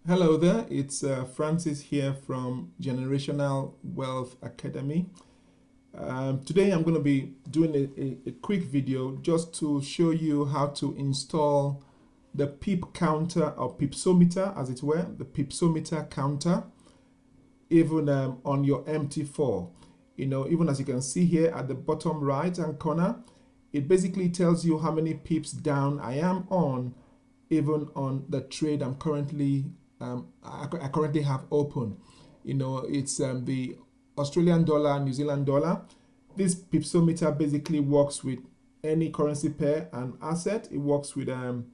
Hello there, it's Francis here from Generational Wealth Academy. Today I'm going to be doing a quick video just to show you how to install the pip counter or pipsometer, as it were, the pipsometer counter, even on your MT4. Even as you can see here at the bottom right hand corner, it basically tells you how many pips down I am on, even on the trade I'm currently I currently have open. It's the Australian dollar, New Zealand dollar. This pipsometer basically works with any currency pair and asset. It works with other,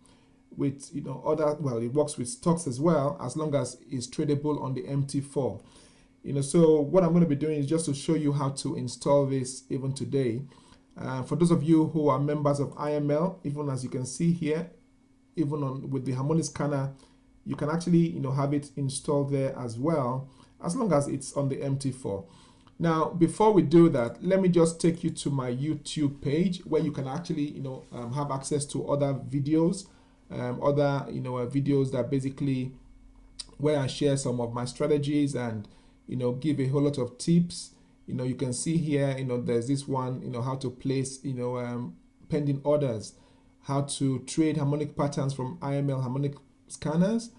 it works with stocks as well, as long as it's tradable on the MT4. So what I'm going to be doing is just to show you how to install this even today. For those of you who are members of IML, even as you can see here, even with the harmonic scanner, you can actually have it installed there as well, as long as it's on the MT4. Now, before we do that, let me just take you to my YouTube page where you can actually have access to other videos, videos that basically where I share some of my strategies and give a whole lot of tips. You can see here, there's this one, how to place pending orders, how to trade harmonic patterns from IML harmonic scanners,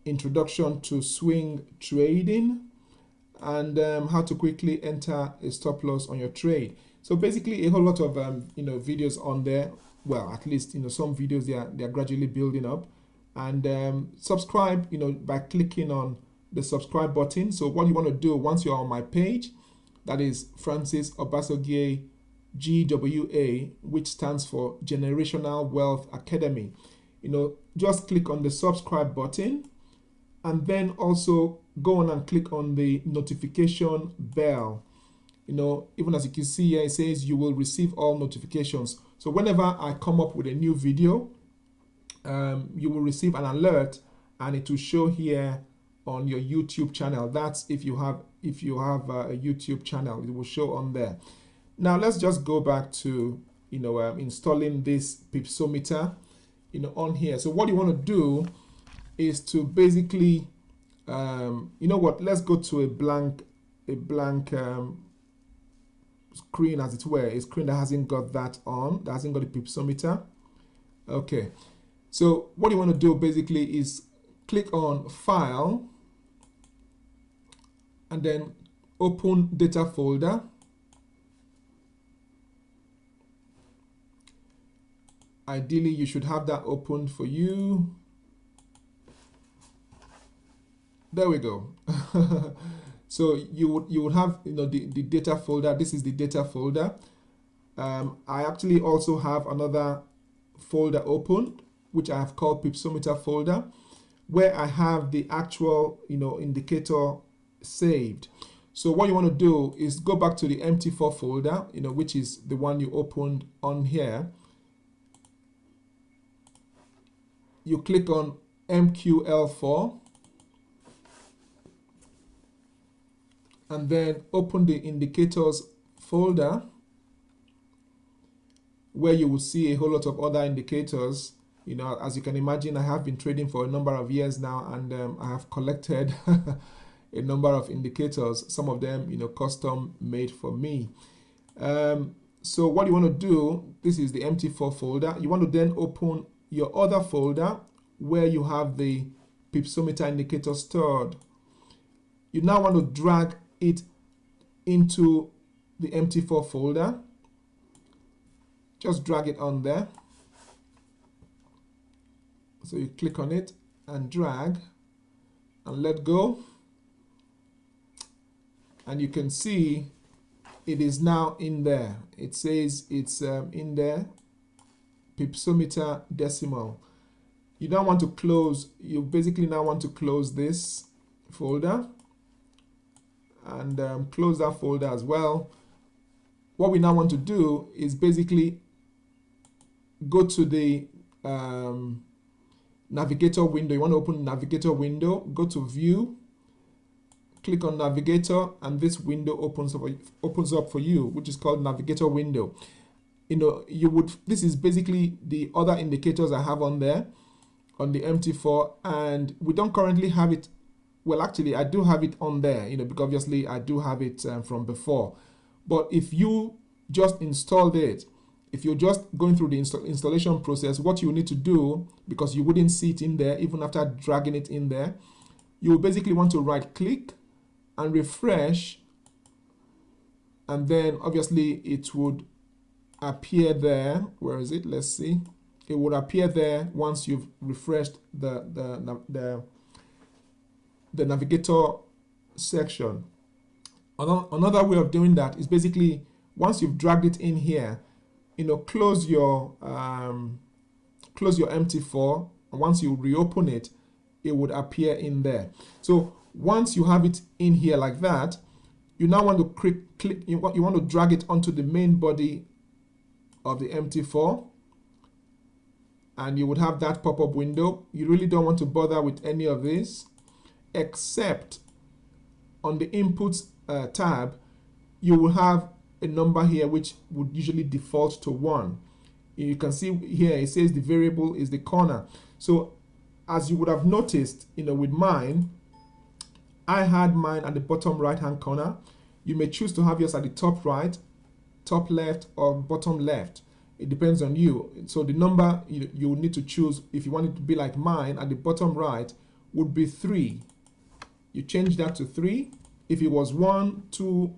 introduction to swing trading, and how to quickly enter a stop loss on your trade. So basically a whole lot of videos on there. Well, at least some videos they are gradually building up. And subscribe by clicking on the subscribe button. So what you want to do once you're on my page, that is Francis Obasogie GWA, which stands for Generational Wealth Academy. Just click on the subscribe button and then also go on and click on the notification bell. Even as you can see here, it says you will receive all notifications. So whenever I come up with a new video, you will receive an alert and it will show here on your YouTube channel. That's if you have a YouTube channel, it will show on there. Now let's just go back to installing this pipsometer on here. So what you want to do is to basically let's go to a blank screen, as it were, a screen that hasn't got that on, that hasn't got a pipsometer. Okay, so what you want to do basically is click on File and then open Data folder. Ideally you should have that open for you. There we go. So you would have the data folder. This is the data folder. I actually also have another folder open, which I have called pipsometer folder, where I have the actual indicator saved. So what you want to do is go back to the MT4 folder, which is the one you opened on here. You click on MQL4 and then open the indicators folder, where you will see a whole lot of other indicators. As you can imagine, I have been trading for a number of years now, and I have collected a number of indicators, some of them custom made for me. So what you want to do, this is the MT4 folder. You want to then open your other folder where you have the pipsometer indicator stored. You now want to drag it into the MT4 folder. Just drag it on there. So you click on it and drag and let go, and you can see it is now in there. It says it's in there, pipsometer decimal. You now want to close, you basically now want to close this folder and close that folder as well. What we now want to do is basically go to the navigator window. You want to open navigator window, go to view, click on navigator, and this window opens up for you, which is called navigator window. This is basically the other indicators I have on there. on the MT4, and we don't currently have it. Well, actually, I do have it on there, because obviously I do have it from before. But if you just installed it, if you're just going through the installation process, what you need to do, because you wouldn't see it in there even after dragging it in there, you basically want to right click and refresh, and then obviously it would appear there. Where is it? Let's see. It would appear there once you've refreshed the navigator section. Another way of doing that is basically once you've dragged it in here, close your MT4, and once you reopen it, it would appear in there. So once you have it in here like that, you now want to click. You want to drag it onto the main body of the MT4, and you would have that pop-up window. You really don't want to bother with any of this, except on the inputs tab, you will have a number here which would usually default to 1. You can see here it says the variable is the corner. So as you would have noticed, with mine, I had mine at the bottom right hand corner. You may choose to have yours at the top right, top left, or bottom left. It depends on you. So the number you need to choose, if you want it to be like mine at the bottom right, would be 3. You change that to 3. If it was 1, 2,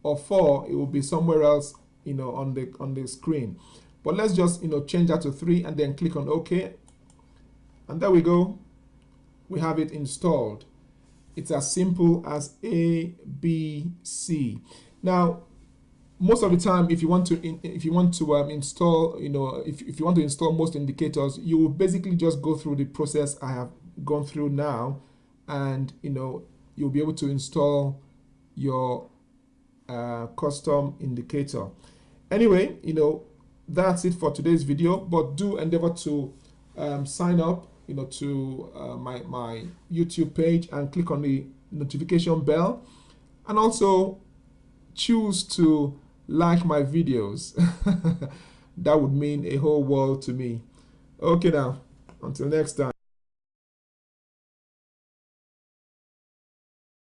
or 4, it will be somewhere else, on the screen. But let's just, change that to 3 and then click on OK. And there we go. We have it installed. It's as simple as A, B, C. Now, most of the time, if you want to install, if you want to install most indicators, you will basically just go through the process I have gone through now, and you'll be able to install your custom indicator. Anyway, that's it for today's video. But do endeavor to sign up, to my YouTube page and click on the notification bell, and also choose to like my videos. That would mean a whole world to me. Okay, now, until next time.